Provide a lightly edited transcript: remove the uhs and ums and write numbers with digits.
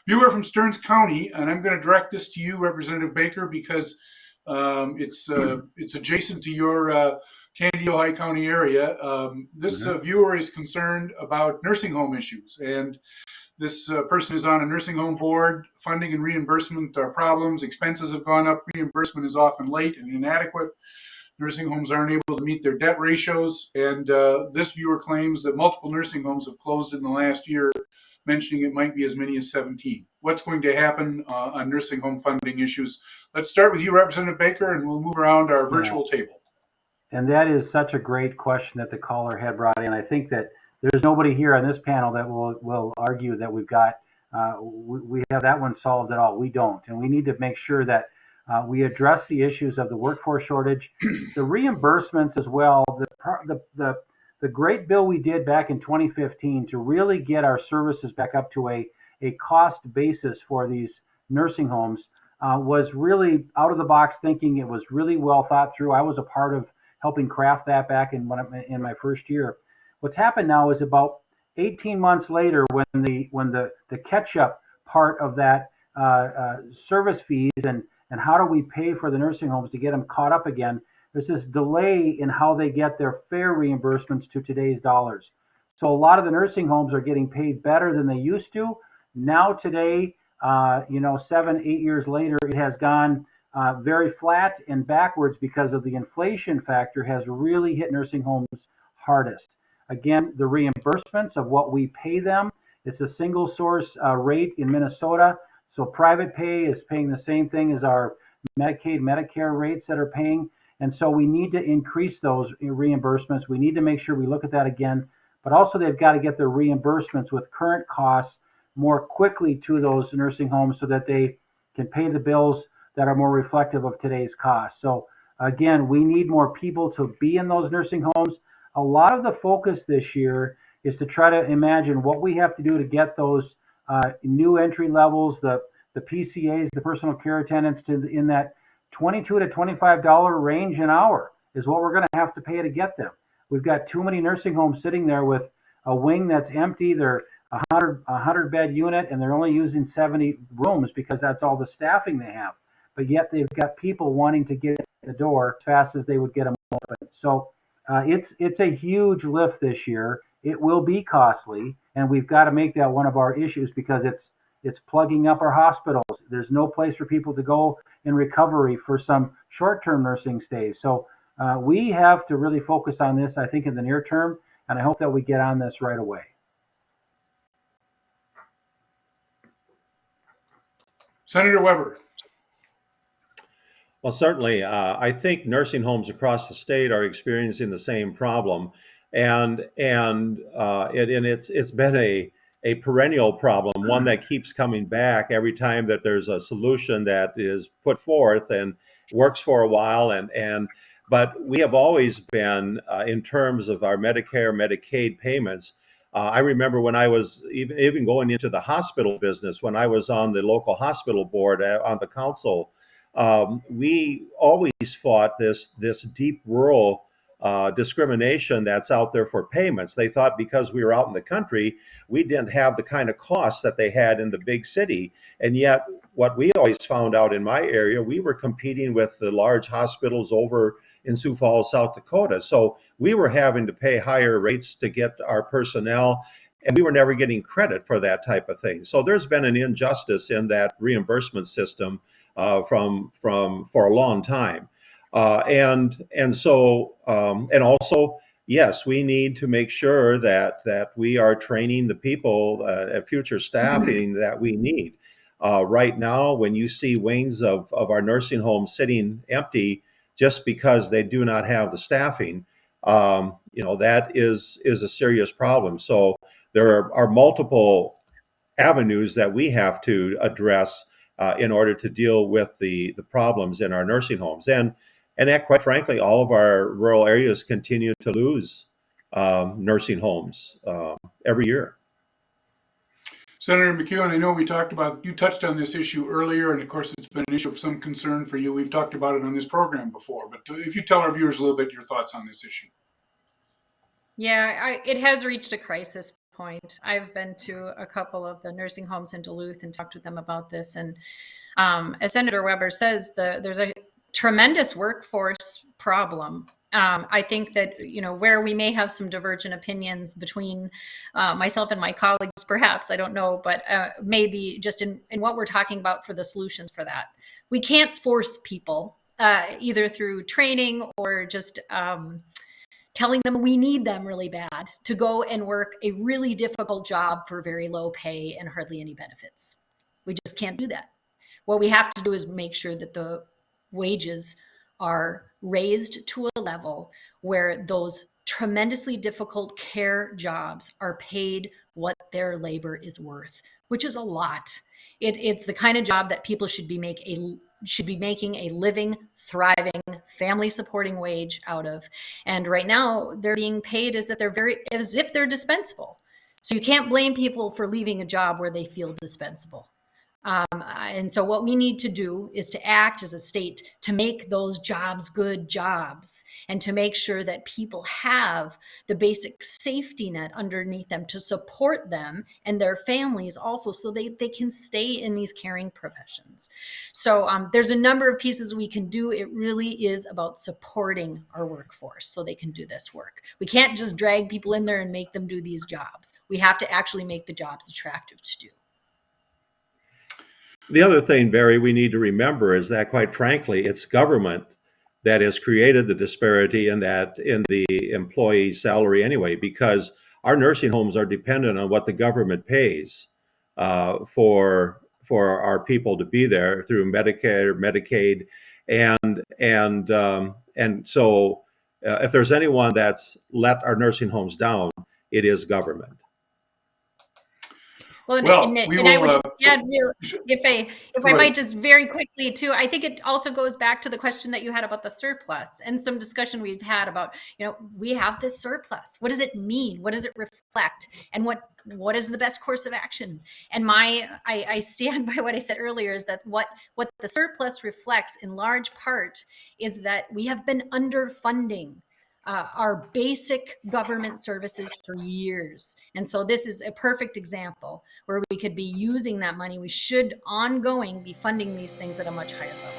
viewer from Stearns County, and I'm going to direct this to you, Representative Baker, because it's adjacent to your Candy, Ohio County area. This viewer is concerned about nursing home issues, and this person is on a nursing home board. Funding and reimbursement are problems. Expenses have gone up. Reimbursement is often late and inadequate. Nursing homes aren't able to meet their debt ratios. And this viewer claims that multiple nursing homes have closed in the last year, mentioning it might be as many as 17. What's going to happen on nursing home funding issues? Let's start with you, Representative Baker, and we'll move around our virtual table. And that is such a great question that the caller had brought in. I think that there's nobody here on this panel that will argue that we have that one solved at all. We don't. And we need to make sure that we address the issues of the workforce shortage, the reimbursements as well. The great bill we did back in 2015 to really get our services back up to a cost basis for these nursing homes was really out of the box thinking. It was really well thought through. I was a part of helping craft that back in my first year. What's happened now is about 18 months later, when the catch-up part of that service fees and how do we pay for the nursing homes to get them caught up again, there's this delay in how they get their fair reimbursements to today's dollars. So a lot of the nursing homes are getting paid better than they used to. Now today, 7-8 years later, it has gone very flat and backwards because of the inflation factor has really hit nursing homes hardest. Again, the reimbursements of what we pay them, it's a single source rate in Minnesota. So private pay is paying the same thing as our Medicaid, Medicare rates that are paying. And so we need to increase those reimbursements. We need to make sure we look at that again. But also they've got to get their reimbursements with current costs more quickly to those nursing homes so that they can pay the bills that are more reflective of today's costs. So again, we need more people to be in those nursing homes. A lot of the focus this year is to try to imagine what we have to do to get those new entry levels, the PCAs, the personal care attendants, in that $22 to $25 range an hour is what we're going to have to pay to get them. We've got too many nursing homes sitting there with a wing that's empty. They're a 100 bed unit and they're only using 70 rooms because that's all the staffing they have. But yet they've got people wanting to get in the door as fast as they would get them open. So it's a huge lift this year. It will be costly, and we've got to make that one of our issues because it's plugging up our hospitals. There's no place for people to go in recovery for some short-term nursing stays. So we have to really focus on this, I think, in the near term, and I hope that we get on this right away. Senator Weber. Well, certainly, I think nursing homes across the state are experiencing the same problem, and it's been a perennial problem, one that keeps coming back every time that there's a solution that is put forth and works for a while, but we have always been in terms of our Medicare, Medicaid payments. I remember when I was even going into the hospital business, when I was on the local hospital board on the council. We always fought this deep rural discrimination that's out there for payments. They thought because we were out in the country, we didn't have the kind of costs that they had in the big city. And yet, what we always found out in my area, we were competing with the large hospitals over in Sioux Falls, South Dakota. So we were having to pay higher rates to get our personnel, and we were never getting credit for that type of thing. So there's been an injustice in that reimbursement system for a long time, and also, yes, we need to make sure that we are training the people at future staffing that we need. Right now, when you see wings of our nursing homes sitting empty just because they do not have the staffing, that is a serious problem. So there are multiple avenues that we have to address in order to deal with the problems in our nursing homes. And that, quite frankly, all of our rural areas continue to lose nursing homes every year. Senator McEwen, I know you touched on this issue earlier, and of course it's been an issue of some concern for you. We've talked about it on this program before, but if you tell our viewers a little bit your thoughts on this issue. Yeah, it has reached a crisis point. I've been to a couple of the nursing homes in Duluth and talked with them about this. And as Senator Weber says, there's a tremendous workforce problem. I think that, where we may have some divergent opinions between myself and my colleagues, perhaps, I don't know, but maybe just in what we're talking about for the solutions for that. We can't force people either through training or just telling them we need them really bad to go and work a really difficult job for very low pay and hardly any benefits. We just can't do that. What we have to do is make sure that the wages are raised to a level where those tremendously difficult care jobs are paid what their labor is worth, which is a lot. It's the kind of job that people should be making a living, thriving, family supporting wage out of. And right now they're being paid as if they're dispensable. So you can't blame people for leaving a job where they feel dispensable. And so what we need to do is to act as a state to make those jobs good jobs and to make sure that people have the basic safety net underneath them to support them and their families also so they can stay in these caring professions. So there's a number of pieces we can do. It really is about supporting our workforce so they can do this work. We can't just drag people in there and make them do these jobs. We have to actually make the jobs attractive to do. The other thing, Barry, we need to remember is that, quite frankly, it's government that has created the disparity in the employee salary anyway, because our nursing homes are dependent on what the government pays for our people to be there through Medicare, Medicaid, and so if there's anyone that's let our nursing homes down, it is government. Well, and I would add, if I might just very quickly too, I think it also goes back to the question that you had about the surplus and some discussion we've had about, we have this surplus. What does it mean? What does it reflect? And what is the best course of action? And I stand by what I said earlier is that what the surplus reflects in large part is that we have been underfunding our basic government services for years. And so this is a perfect example where we could be using that money. We should ongoing be funding these things at a much higher level.